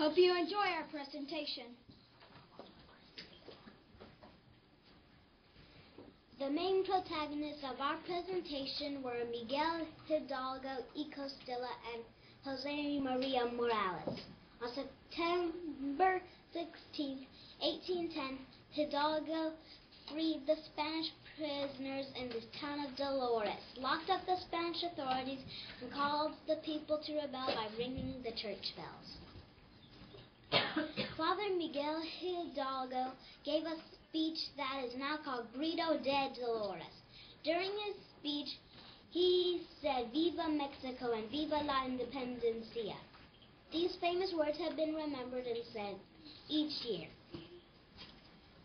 Hope you enjoy our presentation. The main protagonists of our presentation were Miguel Hidalgo y Costilla and Jose Maria Morales. On September 16, 1810, Hidalgo freed the Spanish prisoners in the town of Dolores, locked up the Spanish authorities, and called the people to rebel by ringing the church bells. Father Miguel Hidalgo gave a speech that is now called Grito de Dolores. During his speech, he said, "Viva Mexico" and "Viva la Independencia." These famous words have been remembered and said each year.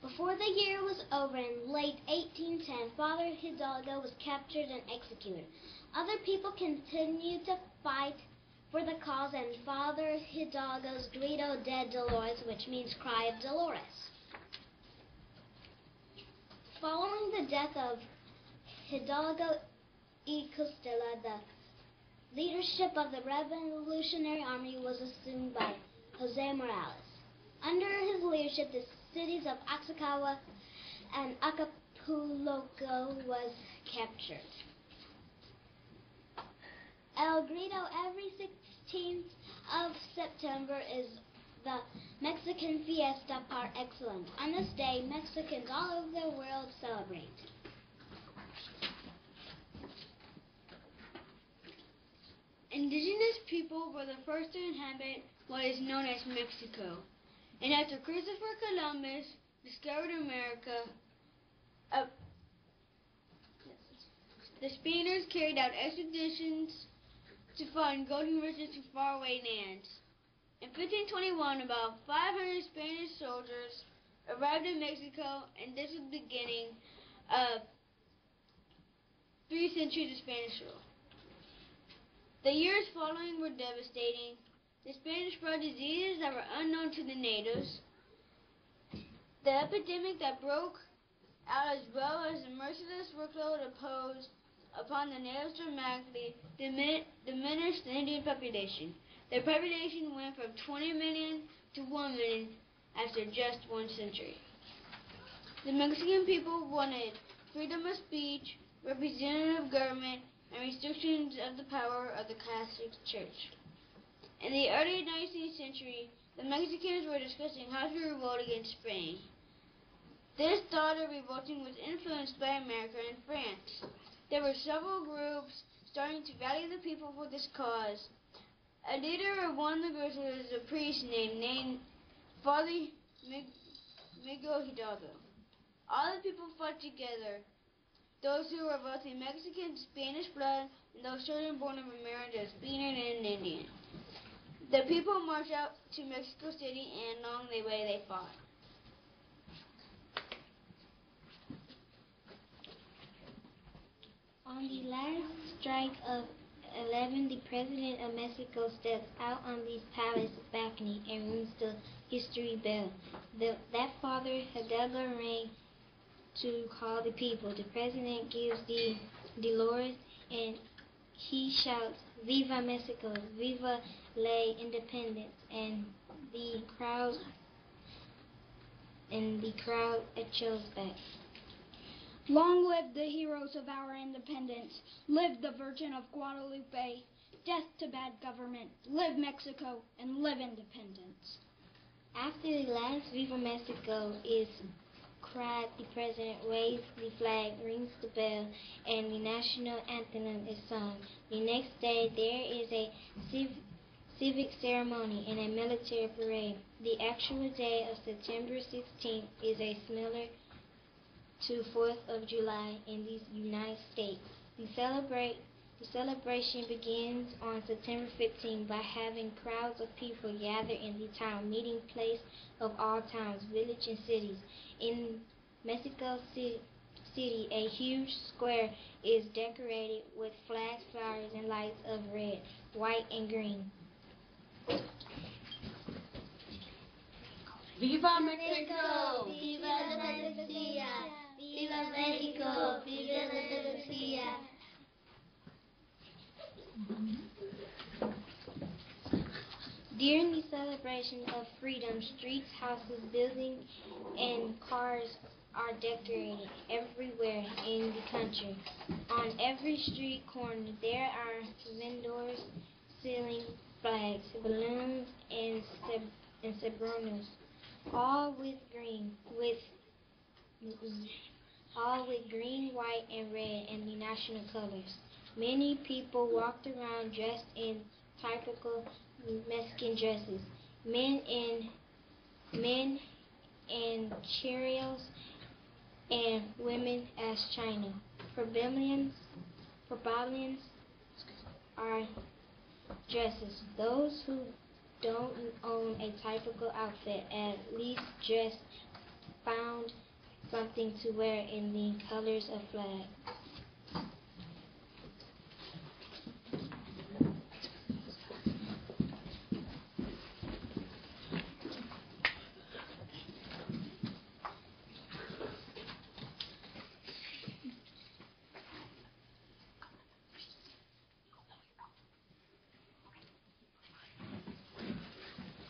Before the year was over, in late 1810, Father Hidalgo was captured and executed. Other people continued to fight for the cause, and Father Hidalgo's Grito de Dolores, which means Cry of Dolores. Following the death of Hidalgo y Costilla, the leadership of the Revolutionary Army was assumed by Jose Morales. Under his leadership, the cities of Oaxaca and Acapulco was captured. El Grito every 16th of September is the Mexican fiesta par excellence. On this day, Mexicans all over the world celebrate. Indigenous people were the first to inhabit what is known as Mexico. And after Christopher Columbus discovered America, the Spaniards carried out expeditions to find golden riches in faraway lands. In 1521, about 500 Spanish soldiers arrived in Mexico, and this was the beginning of 3 centuries of Spanish rule. The years following were devastating. The Spanish brought diseases that were unknown to the natives. The epidemic that broke out, as well as the merciless workload imposed upon the natives, dramatically diminished the Indian population. Their population went from 20 million to 1 million after just 1 century. The Mexican people wanted freedom of speech, representative government, and restrictions of the power of the Catholic Church. In the early 19th century, the Mexicans were discussing how to revolt against Spain. This thought of revolting was influenced by America and France. There were several groups starting to rally the people for this cause. A leader of one of the groups was a priest named Father Miguel Hidalgo. All the people fought together, those who were both in Mexican Spanish blood and those children born of a marriage of Spaniard and Indian. The people marched out to Mexico City, and along the way they fought. On the last strike of 11, the President of Mexico steps out on the palace balcony and rings the history bell. That Father Hidalgo rang to call the people. The President gives the Dolores, and he shouts, "Viva Mexico, Viva la Independence," and the crowd echoes back. Long live the heroes of our independence. Live the Virgin of Guadalupe. Death to bad government. Live Mexico and live independence. After the last Viva Mexico is cried, the President waves the flag, rings the bell, and the national anthem is sung. The next day there is a civic ceremony and a military parade. The actual day of September 16th is a similar to 4th of July in the United States. The celebration begins on September 15th by having crowds of people gather in the town meeting place of all towns, villages, and cities. In Mexico City, a huge square is decorated with flags, flowers, and lights of red, white, and green. Viva Mexico! Viva la Independencia! Viva Mexico! Viva la Independencia! During the celebration of freedom, streets, houses, buildings, and cars are decorated everywhere in the country. On every street corner, there are vendors selling flags, balloons, and celebrities, all with green, white, and red, and the national colors. Many people walked around dressed in typical Mexican dresses, men in chariots and women as China. Barbarians are dresses. Those who don't own a typical outfit at least found something to wear in the colors of flag.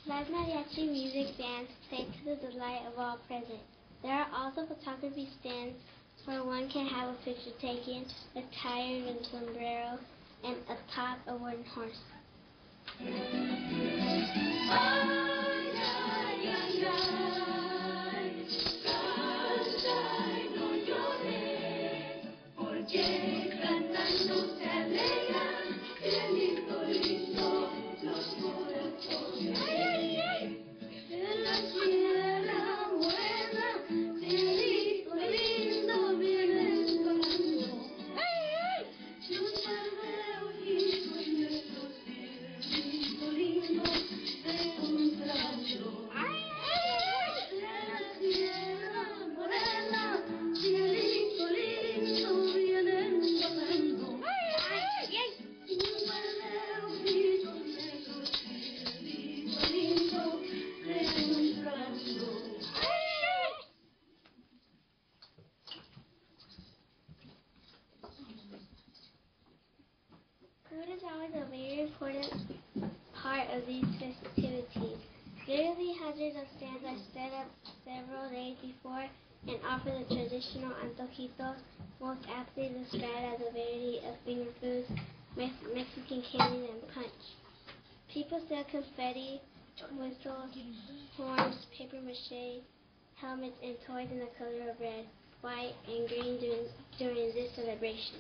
Live mariachi music bands play to the delight of all present. There are also photography stands where one can have a picture taken, attired with a sombrero, and atop a wooden horse. Food is always a very important part of these festivities. Literally hundreds of stands are set up several days before and offer the traditional antojitos, most aptly described as a variety of finger foods, Mexican candy, and punch. People sell confetti, whistles, horns, paper mache, helmets, and toys in the color of red, white, and green during this celebration.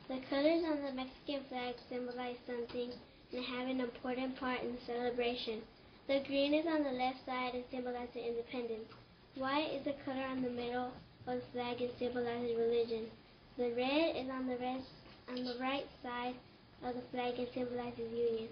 The colors on the Mexican flag symbolize something and have an important part in the celebration. The green is on the left side and symbolizes independence. White is the color on the middle of the flag and symbolizes religion. The red is on the right side of the flag and symbolizes union.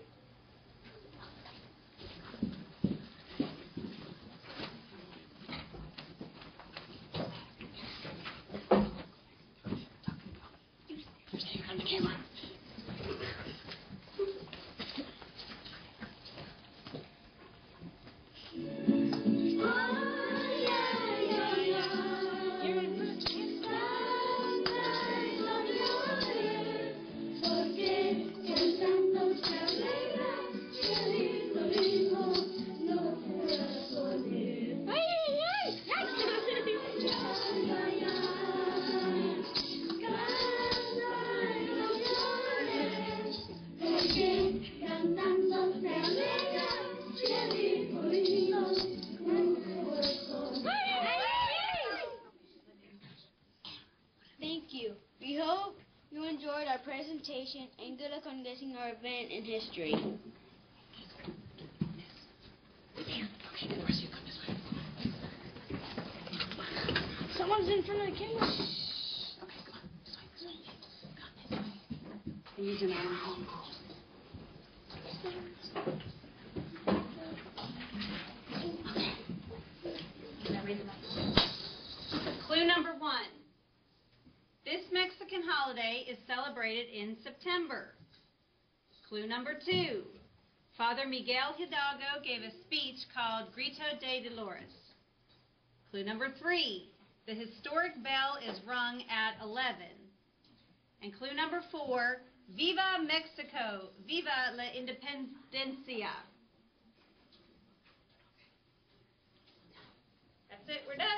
Thank you. We hope you enjoyed our presentation and good luck on guessing our event in history. Someone's in front of the camera. Okay, come on. This way. He's an animal. Clue number 1. This Mexican holiday is celebrated in September. Clue number 2. Father Miguel Hidalgo gave a speech called Grito de Dolores. Clue number 3. The historic bell is rung at 11. And clue number 4. Viva Mexico! Viva la Independencia! it. We're done.